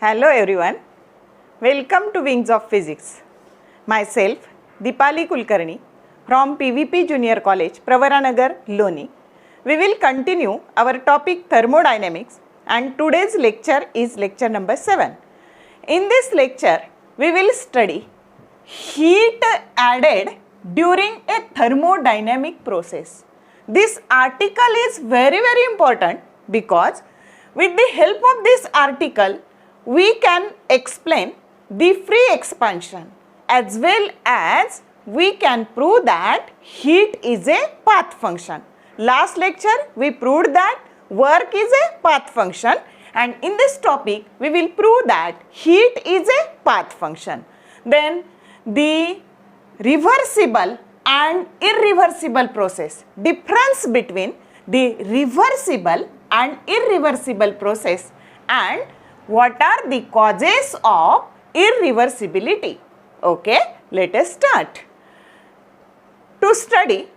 Hello everyone, welcome to Wings of Physics. Myself Deepali Kulkarni from PVP Junior College, Pravaranagar, Loni. We will continue our topic thermodynamics and today's lecture is lecture number 7. In this lecture, we will study heat added during a thermodynamic process. This article is very important because with the help of this article, we can explain the free expansion as well as we can prove that heat is a path function. Last lecture, we proved that work is a path function, and in this topic, we will prove that heat is a path function. Then the reversible and irreversible process. Difference between the reversible and irreversible process and what are the causes of irreversibility. Okay, let us start. To study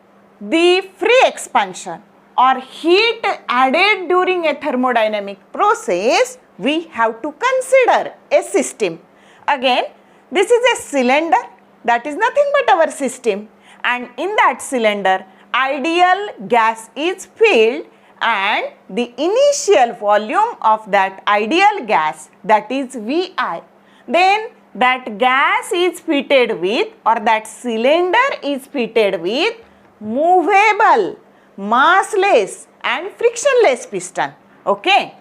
the free expansion or heat added during a thermodynamic process, we have to consider a system. Again, this is a cylinder, that is nothing but our system, and in that cylinder, ideal gas is filled and the initial volume of that ideal gas, that is Vi. Then that gas is fitted with, or that cylinder is fitted with movable, massless and frictionless piston. Okay,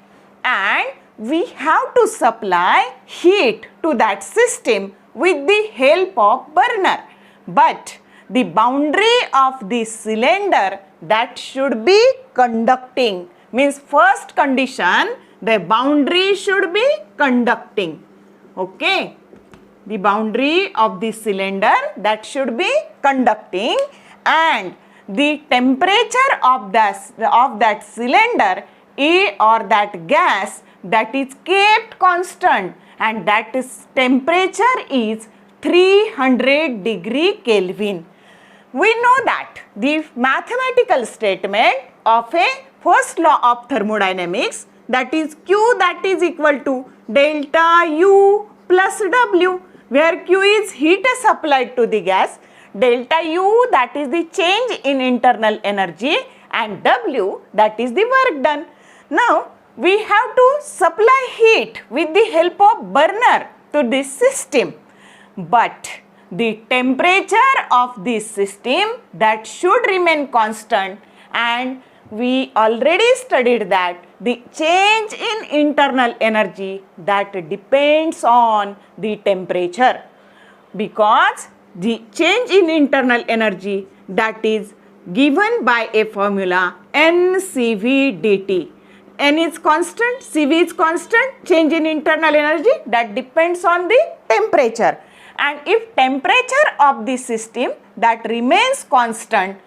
and we have to supply heat to that system with the help of burner. But the boundary of the cylinder that should be conducting, means first condition, the boundary should be conducting. Okay, the boundary of the cylinder that should be conducting, and the temperature of that cylinder or that gas that is kept constant, and that is temperature is 300 degree Kelvin. We know that the mathematical statement of a first law of thermodynamics, that is Q that is equal to delta U plus W, where Q is heat supplied to the gas, delta U that is the change in internal energy, and W that is the work done. Now we have to supply heat with the help of burner to this system, but the temperature of this system that should remain constant, and we already studied that the change in internal energy that depends on the temperature, because the change in internal energy that is given by a formula NCV dt. N is constant, CV is constant, change in internal energy that depends on the temperature. And if temperature of the system that remains constant,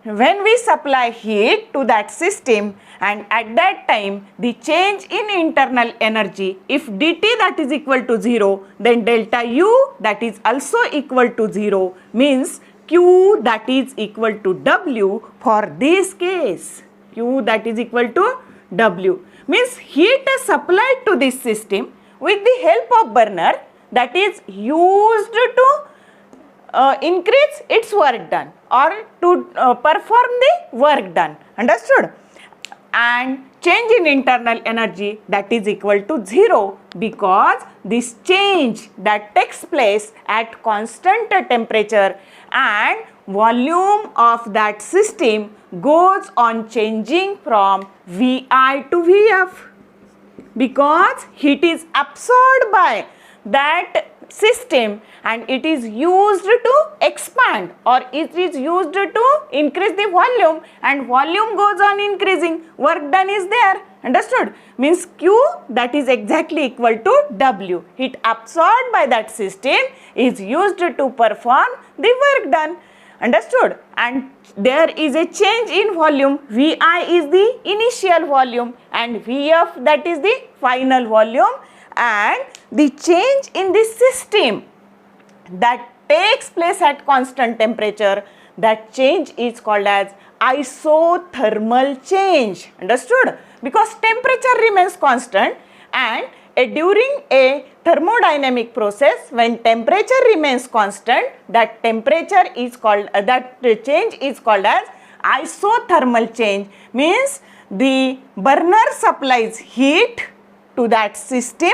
when we supply heat to that system, and at that time the change in internal energy, if dt that is equal to 0, then delta U that is also equal to 0, means Q that is equal to W for this case. Q that is equal to W means heat is supplied to this system with the help of burner that is used to increase its work done or to perform the work done. Understood? And change in internal energy that is equal to 0, because this change that takes place at constant temperature and volume of that system goes on changing from Vi to Vf, because heat is absorbed by that system and it is used to expand, or it is used to increase the volume, and volume goes on increasing, work done is there. Understood? Means Q that is exactly equal to W. Heat absorbed by that system is used to perform the work done. Understood? And there is a change in volume. Vi is the initial volume and Vf that is the final volume, and the change in the system that takes place at constant temperature, that change is called as isothermal change. Understood? Because temperature remains constant and during a thermodynamic process, when temperature remains constant, that temperature is called that change is called as isothermal change. Means the burner supplies heat to that system,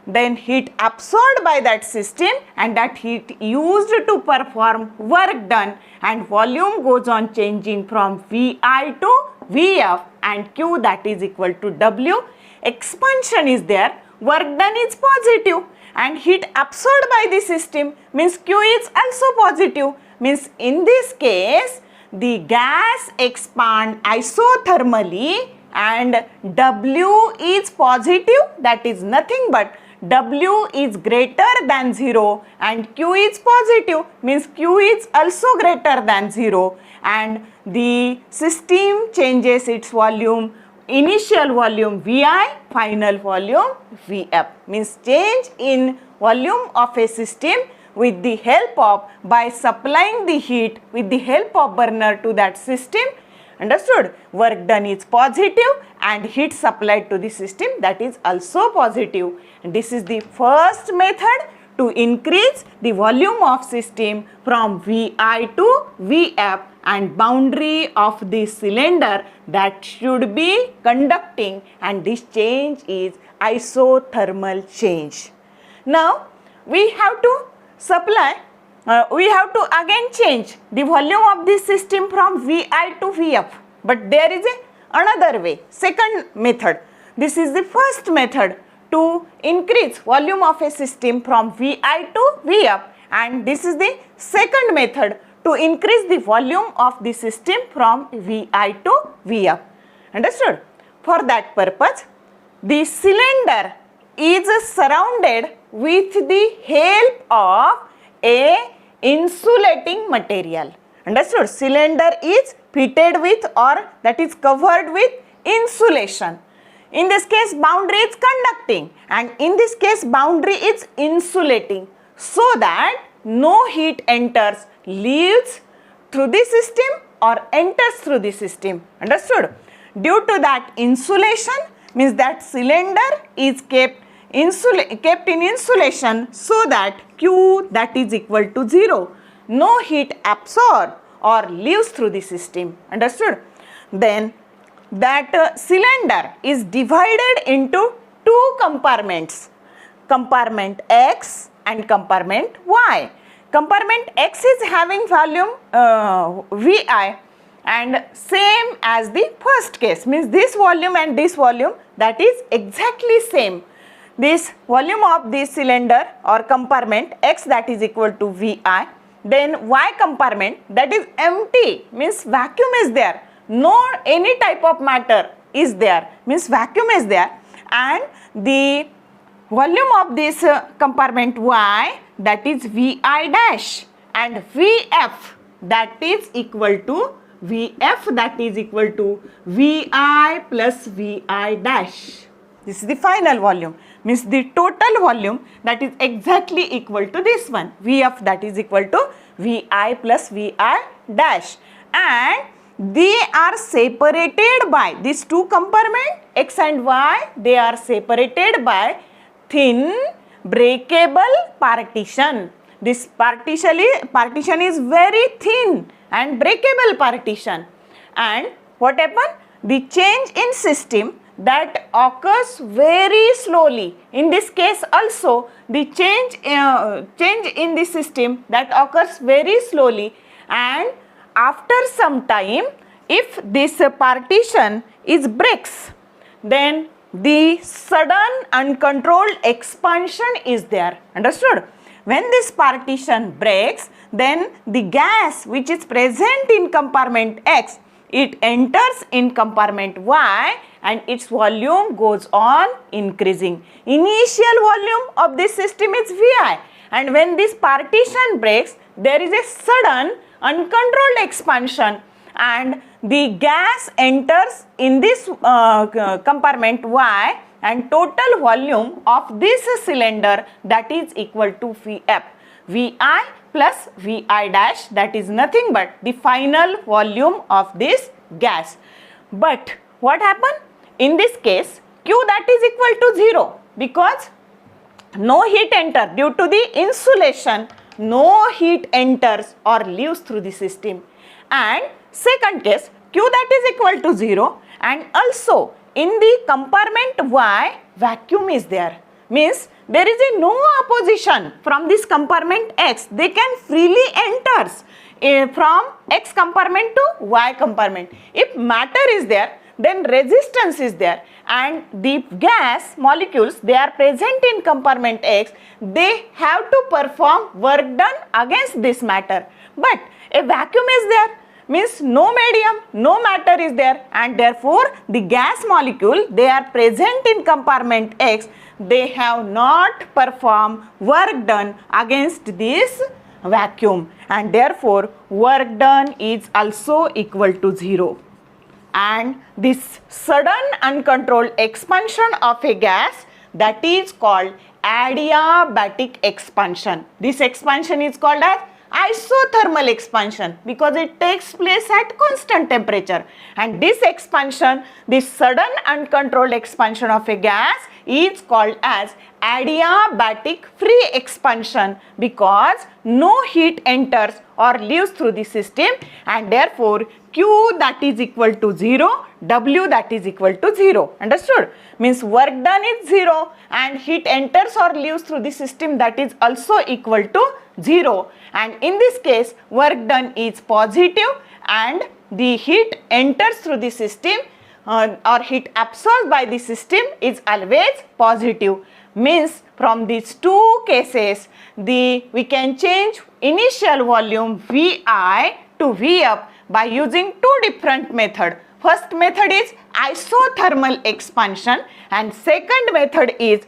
then heat absorbed by that system, and that heat used to perform work done, and volume goes on changing from Vi to Vf, and Q that is equal to W. Expansion is there, work done is positive, and heat absorbed by the system means Q is also positive. Means in this case the gas expand isothermally and W is positive, that is nothing but W is greater than 0 and Q is positive, means Q is also greater than 0, and the system changes its volume, initial volume Vi, final volume Vf. Means change in volume of a system with the help of, by supplying the heat with the help of burner to that system. Understood? Work done is positive and heat supplied to the system, that is also positive. And this is the first method to increase the volume of system from Vi to Vf, and boundary of the cylinder that should be conducting, and this change is isothermal change. Now we have to supply, we have to again change the volume of this system from Vi to Vf, but there is another way, second method. This is the first method to increase volume of a system from Vi to Vf, and this is the second method to increase the volume of the system from Vi to Vf. Understood? For that purpose, the cylinder is surrounded with the help of a insulating material. Understood? Cylinder is fitted with, or that is covered with, insulation. In this case boundary is conducting, and in this case boundary is insulating, so that no heat enters, leaves through the system or enters through the system. Understood? Due to that insulation, means that cylinder is kept in insulation, so that Q that is equal to 0. No heat absorbed or leaves through the system. Understood? Then that cylinder is divided into two compartments, compartment X and compartment Y. Compartment X is having volume Vi and same as the first case, means this volume and this volume, that is exactly same. This volume of this cylinder or compartment X that is equal to Vi, then Y compartment that is empty, means vacuum is there, no any type of matter is there, means vacuum is there, and the volume of this compartment Y that is Vi dash, and Vf that is equal to Vf that is equal to Vi plus Vi dash. This is the final volume, means the total volume that is exactly equal to this one, Vf that is equal to Vi plus Vi dash, and they are separated by these two compartments X and Y, they are separated by thin breakable partition. This partition is very thin and breakable partition, and what happened? The change in system that occurs very slowly. In this case also the change in the system that occurs very slowly, and after some time if this partition is breaks, then the sudden uncontrolled expansion is there. Understood? When this partition breaks, then the gas which is present in compartment X, it enters in compartment Y and its volume goes on increasing. Initial volume of this system is Vi, and when this partition breaks, there is a sudden uncontrolled expansion and the gas enters in this compartment Y, and total volume of this cylinder that is equal to Vf. Vi plus Vi dash, that is nothing but the final volume of this gas. But what happened? In this case Q that is equal to 0, because no heat enter due to the insulation, no heat enters or leaves through the system. And second case, Q that is equal to 0, and also in the compartment Y, vacuum is there. Means there is a no opposition from this compartment X. They can freely enters from X compartment to Y compartment. If matter is there, then resistance is there, and the gas molecules, they are present in compartment X, they have to perform work done against this matter. But a vacuum is there, means no medium, no matter is there, and therefore the gas molecule, they are present in compartment X, they have not performed work done against this vacuum, and therefore work done is also equal to 0. And this sudden uncontrolled expansion of a gas, that is called adiabatic expansion. This expansion is called as isothermal expansion because it takes place at constant temperature, and this expansion, this sudden uncontrolled expansion of a gas is called as adiabatic free expansion because no heat enters or leaves through the system, and therefore Q that is equal to 0, W that is equal to 0. Understood? Means work done is 0 and heat enters or leaves through the system, that is also equal to 0. And in this case, work done is positive and the heat enters through the system or heat absorbed by the system is always positive. Means from these two cases, we can change initial volume Vi to Vf by using two different methods. First method is isothermal expansion and second method is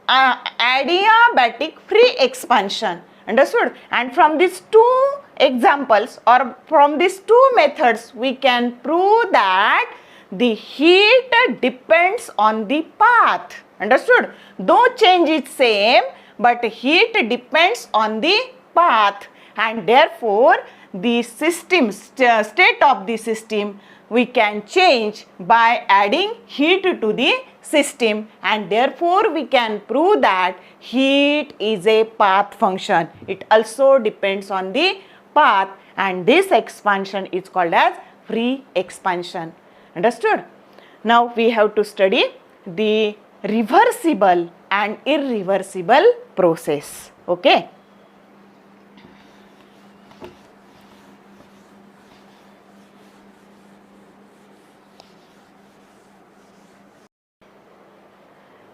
adiabatic free expansion. Understood? And from these two examples or from these two methods, we can prove that the heat depends on the path. Understood? Though change is same, but heat depends on the path, and therefore the system state of the system we can change by adding heat to the system, and therefore we can prove that heat is a path function. It also depends on the path, and this expansion is called as free expansion. Understood? Now we have to study the reversible and irreversible process. Okay?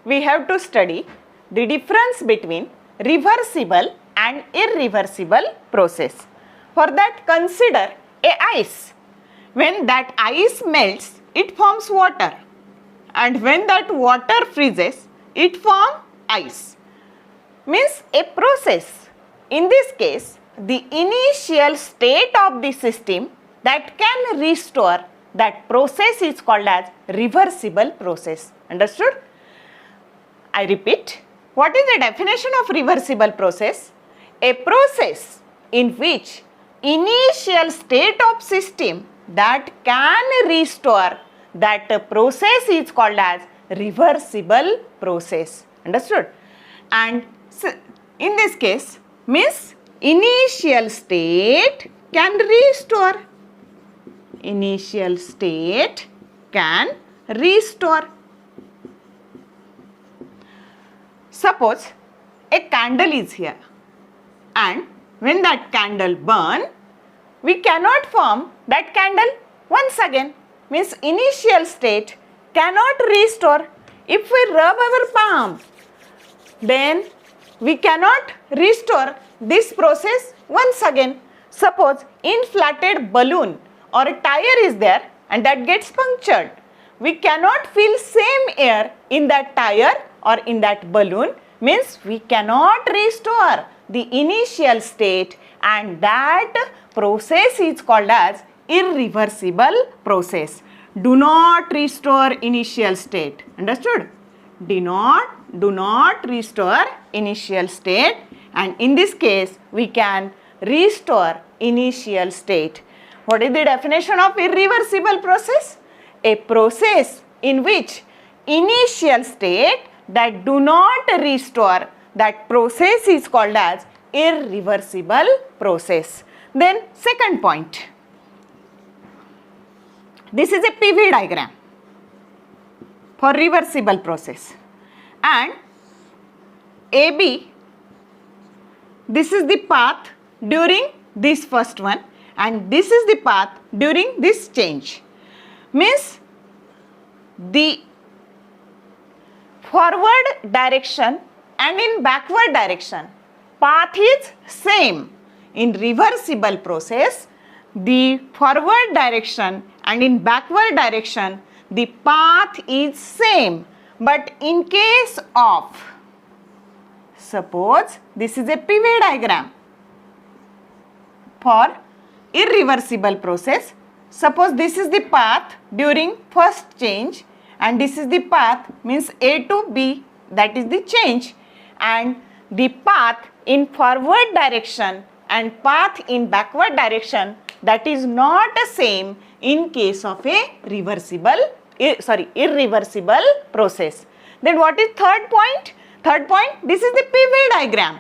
We have to study the difference between reversible and irreversible process. For that, consider a ice. When that ice melts, it forms water, and when that water freezes, it forms ice. Means a process. In this case, the initial state of the system that can restore, that process is called as reversible process. Understood? I repeat, what is the definition of reversible process? A process in which initial state of system that can restore, that process is called as reversible process. Understood? And in this case, means initial state can restore. Initial state can restore. Suppose a candle is here, and when that candle burn, we cannot form that candle once again. Means initial state cannot restore. If we rub our palm, then we cannot restore this process once again. Suppose inflated balloon or a tire is there and that gets punctured. We cannot fill same air in that tire or in that balloon, means we cannot restore the initial state, and that process is called as irreversible process. Do not restore initial state. Understood? Do not restore initial state, and in this case we can restore initial state. What is the definition of irreversible process? A process in which initial state that do not restore, that process is called as irreversible process. Then second point, this is a PV diagram for reversible process, and AB, this is the path during this first one, and this is the path during this change. Means the forward direction and in backward direction path is same. In reversible process, the forward direction and in backward direction the path is same. But in case of, suppose this is a PV diagram for irreversible process. Suppose this is the path during first change and this is the path, means A to B, that is the change, and the path in forward direction and path in backward direction, that is not the same in case of a irreversible process. Then what is third point? Third point, this is the PV diagram.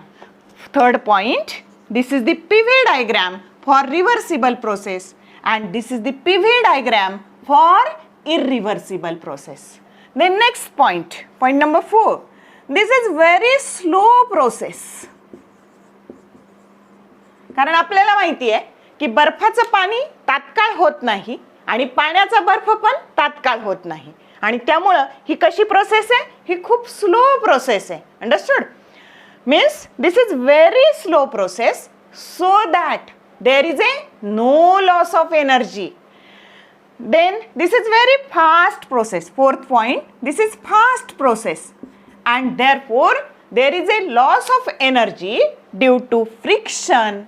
Third point, this is the PV diagram for reversible process, and this is the PV diagram for irreversible process. Then next point, point number 4, this is very slow process. कारण आपल्याला माहिती आहे की बर्फाचं पाणी तात्काळ होत नाही आणि पाण्याचा बर्फ पण तात्काळ होत नाही, आणि त्यामुळे ही कशी प्रोसेस आहे, ही खूप स्लो प्रोसेस आहे. Understood? Means this is very slow process, so that there is a no loss of energy. Then this is very fast process. Fourth point, this is fast process, and therefore there is a loss of energy due to friction,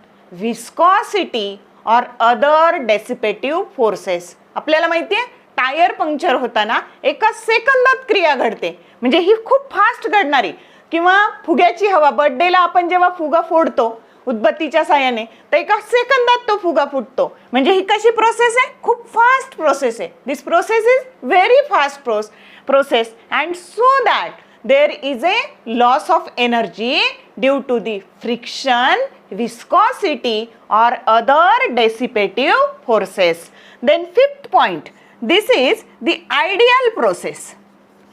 viscosity or other dissipative forces. आपल्याला माहिती आहे tyre puncture होताना एका सेकंदात क्रिया घडते, म्हणजे ही खूप फास्ट घडणारी. किंवा फुग्याची हवा, बर्थडेला आपण जेव्हा फुगा फोडतो उदबत्तीच्या साहाय्याने, तर एका सेकंदात तो फुगा फुटतो. म्हणजे ही कशी प्रोसेस आहे, खूप फास्ट प्रोसेस आहे. This process is very fast process, and so that there is a loss of energy due to the friction, viscosity or other dissipative forces. Then fifth point, this is the ideal process.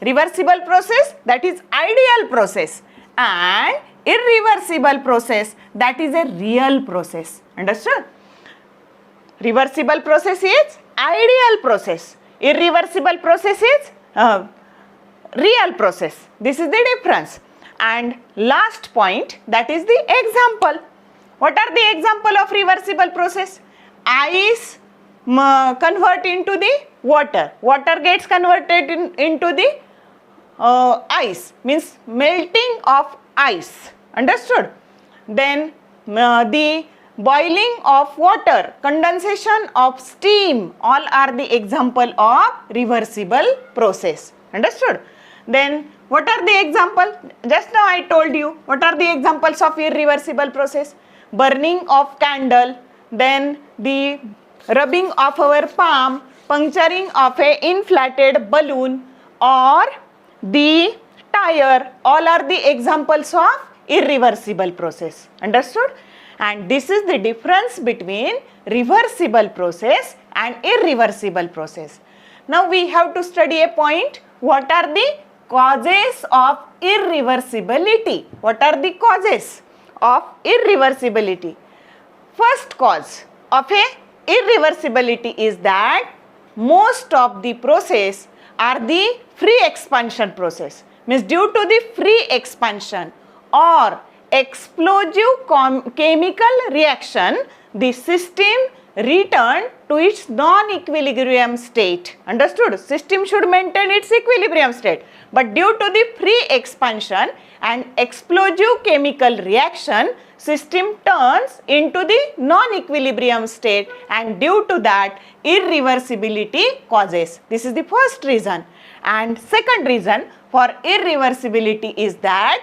Reversible process, that is ideal process, and irreversible process, that is a real process. Understood? Reversible process is ideal process. Irreversible process is real process. This is the difference. And last point, that is the example. What are the example of reversible process? Ice convert into the water. Water gets converted into the ice, means melting of ice. Understood? Then the boiling of water, condensation of steam, all are the example of reversible process. Understood? Then what are the example? Just now I told you what are the examples of irreversible process. Burning of candle, then the rubbing of our palm, puncturing of a inflated balloon, or the tire, all are the examples of irreversible process. Understood? And this is the difference between reversible process and irreversible process. Now we have to study a point. What are the causes of irreversibility? What are the causes of irreversibility? First cause of a irreversibility is that most of the process are the free expansion process. Means due to the free expansion or explosive chemical reaction, the system return to its non-equilibrium state. Understood? System should maintain its equilibrium state, but due to the free expansion and explosive chemical reaction, system turns into the non-equilibrium state, and due to that irreversibility causes. This is the first reason. And second reason for irreversibility is that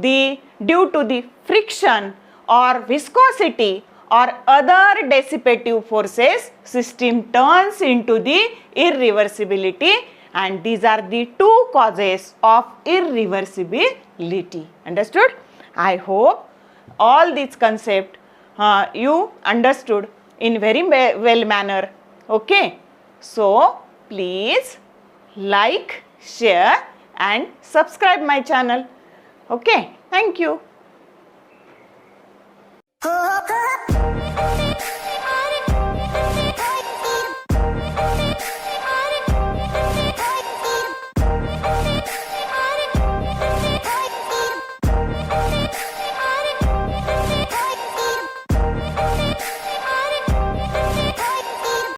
due to the friction or viscosity or other dissipative forces, system turns into the irreversibility, and these are the two causes of irreversibility. Understood? I hope all these concept you understood in very well manner. Okay, so please like, share and subscribe my channel. Okay, thank you.